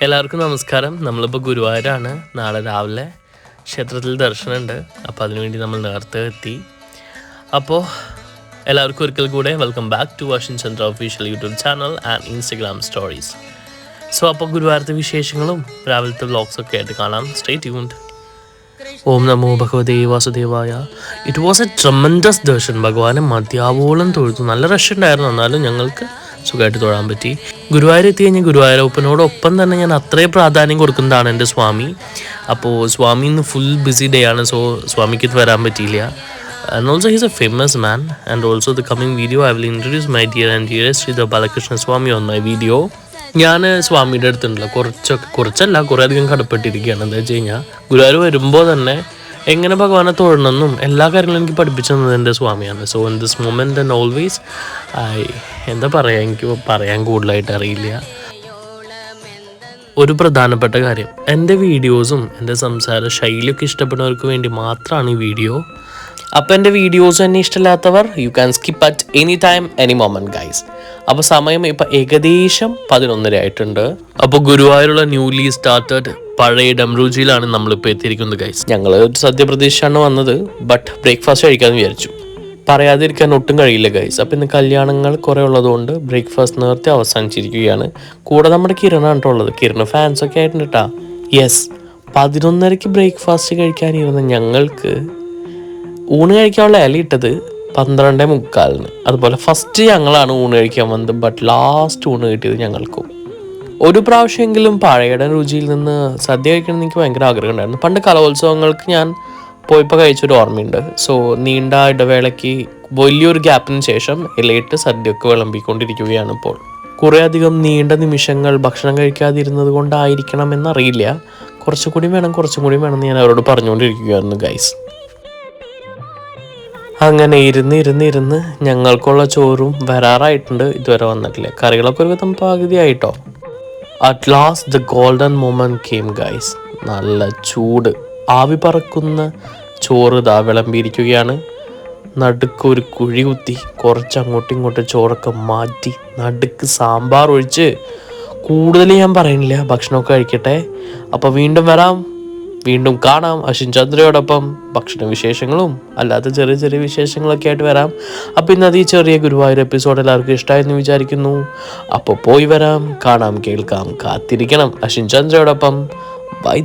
എല്ലാവർക്കും നമസ്കാരം. നമ്മളിപ്പോൾ ഗുരുവായൂരാണ്. നാളെ രാവിലെ ക്ഷേത്രത്തിൽ ദർശനമുണ്ട്. അപ്പോൾ അതിനുവേണ്ടി നമ്മൾ നേരത്തെ എത്തി. അപ്പോൾ എല്ലാവർക്കും ഒരിക്കൽ കൂടെ welcome back to Ashwin Chandra official YouTube channel and Instagram stories. So അപ്പോൾ ഗുരുവായൂരത്തെ വിശേഷങ്ങളും രാവിലത്തെ വ്ളോഗ്സൊക്കെ ആയിട്ട് കാണാം. Stay tuned. ഓം നമോ ഭഗവതേ വാസുദേവായ. It was A tremendous Darshan. ഭഗവാനെ മതിയാവോളം തൊഴുതു. നല്ല റഷ് ഉണ്ടായിരുന്നു, എന്നാലും ഞങ്ങൾക്ക് സുഖമായിട്ട് തൊഴാൻ പറ്റി. ഗുരുവായൂർ എത്തി കഴിഞ്ഞാൽ ഗുരുവായൂരപ്പനോടൊപ്പം തന്നെ ഞാൻ അത്രയും പ്രാധാന്യം കൊടുക്കുന്നതാണ് എൻ്റെ സ്വാമി. അപ്പോൾ സ്വാമി ഇന്ന് ഫുൾ ബിസി ഡേ ആണ്, സോ സ്വാമിക്ക് ഇത് വരാൻ പറ്റിയില്ല. And also he's a famous man, and also the coming video I will introduce my dear and dearest Sridhar Balakrishna Swami on my video. ഞാൻ സ്വാമിയുടെ അടുത്തുണ്ടല്ലോ കുറച്ചല്ല കുറേ അധികം കടപ്പെട്ടിരിക്കുകയാണ്. എന്താ വെച്ച് കഴിഞ്ഞാൽ ഗുരുവായൂർ വരുമ്പോൾ തന്നെ എങ്ങനെ ഭഗവാനെ തൊഴണമെന്നും എല്ലാ കാര്യങ്ങളും എനിക്ക് പഠിപ്പിച്ചു തന്നത് എൻ്റെ സ്വാമിയാണ്. So in this moment and always എന്താ പറയുക, എനിക്ക് പറയാൻ കൂടുതലായിട്ട് അറിയില്ല. ഒരു പ്രധാനപ്പെട്ട കാര്യം, എൻ്റെ വീഡിയോസും എൻ്റെ സംസാര ശൈലിയൊക്കെ ഇഷ്ടപ്പെടുന്നവർക്ക് വേണ്ടി മാത്രമാണ് ഈ വീഡിയോ. അപ്പോൾ എൻ്റെ വീഡിയോസ് തന്നെ ഇഷ്ടമില്ലാത്തവർ you can skip at any time any moment guys. അപ്പോൾ സമയം ഇപ്പം ഏകദേശം 11:30 ആയിട്ടുണ്ട്. അപ്പോൾ ഗുരുവായൂരുള്ള ന്യൂലി സ്റ്റാർട്ടഡ് പഴയ ഡംറൂജിയിലാണ് നമ്മളിപ്പോൾ എത്തിയിരിക്കുന്നത് ഗൈസ്. ഞങ്ങൾ സദ്യ പ്രതീക്ഷിച്ചാണ് വന്നത്, ബട്ട് ബ്രേക്ക്ഫാസ്റ്റ് കഴിക്കാമെന്ന് വിചാരിച്ചു. പറയാതിരിക്കാൻ ഒട്ടും കഴിയില്ല ഗൈസ്. അപ്പോൾ ഇന്ന് കല്യാണങ്ങൾ കുറേ ഉള്ളതുകൊണ്ട് ബ്രേക്ക്ഫാസ്റ്റ് നേരത്തെ അവസാനിച്ചിരിക്കുകയാണ്. കൂടെ നമ്മുടെ കിരണാണ് ഉള്ളത്. കിരണ ഫാൻസൊക്കെ ആയിട്ടുണ്ട് കേട്ടോ. യെസ്, 11:30 ബ്രേക്ക്ഫാസ്റ്റ് കഴിക്കാനിരുന്ന ഞങ്ങൾക്ക് ഊണ് കഴിക്കാനുള്ള ഇല ഇട്ടത് 12:45. അതുപോലെ ഫസ്റ്റ് ഞങ്ങളാണ് ഊണ് കഴിക്കാൻ വന്നത്, ബട്ട് ലാസ്റ്റ് ഊണ് കിട്ടിയത് ഞങ്ങൾക്കും. ഒരു പ്രാവശ്യമെങ്കിലും പഴയുടെ രുചിയിൽ നിന്ന് സദ്യ കഴിക്കണം എന്ന് എനിക്ക് ഭയങ്കര ആഗ്രഹം ഉണ്ടായിരുന്നു. പണ്ട് കലോത്സവങ്ങൾക്ക് ഞാൻ പോയപ്പോൾ കഴിച്ചൊരു ഓർമ്മയുണ്ട്. സോ നീണ്ട ഇടവേളയ്ക്ക് വലിയൊരു ഗ്യാപ്പിന് ശേഷം ഇലയിട്ട് സദ്യയൊക്കെ വിളമ്പിക്കൊണ്ടിരിക്കുകയാണ് ഇപ്പോൾ. കുറേ അധികം നീണ്ട നിമിഷങ്ങൾ ഭക്ഷണം കഴിക്കാതിരുന്നത് കൊണ്ടായിരിക്കണം എന്നറിയില്ല. കുറച്ചുകൂടി വേണം ഞാൻ അവരോട് പറഞ്ഞുകൊണ്ടിരിക്കുകയായിരുന്നു ഗൈസ്. അങ്ങനെ ഇരുന്ന് ഞങ്ങൾക്കുള്ള ചോറും വരാറായിട്ടുണ്ട്. ഇതുവരെ വന്നിട്ടില്ല. കറികളൊക്കെ ഒരു വിധം പകുതിയായിട്ടോ. At last the golden moment came guys. നല്ല ചൂട് ആവി പറക്കുന്ന ചോറ് ഇതാ വിളമ്പിയിരിക്കുകയാണ്. നടുക്ക് ഒരു കുഴി കുത്തി കുറച്ച് അങ്ങോട്ടും ഇങ്ങോട്ടും ചോറൊക്കെ മാറ്റി നടുക്ക് സാമ്പാർ ഒഴിച്ച് കൂടുതൽ ഞാൻ പറയുന്നില്ല, ഭക്ഷണമൊക്കെ കഴിക്കട്ടെ. അപ്പോൾ വീണ്ടും വരാം, വീണ്ടും കാണാം അശ്വിൻ ചന്ദ്രയോടൊപ്പം. ഭക്ഷണ വിശേഷങ്ങളും അല്ലാത്ത ചെറിയ ചെറിയ വിശേഷങ്ങളൊക്കെ ആയിട്ട് വരാം. അപ്പോൾ ഇന്നത് ഈ ചെറിയ ഗുരുവായൂർ എപ്പിസോഡ് എല്ലാവർക്കും ഇഷ്ടമായെന്ന് വിചാരിക്കുന്നു. അപ്പോൾ പോയി വരാം, കാണാം, കേൾക്കാം, കാത്തിരിക്കണം അശ്വിൻ ചന്ദ്രയോടൊപ്പം. ബൈ.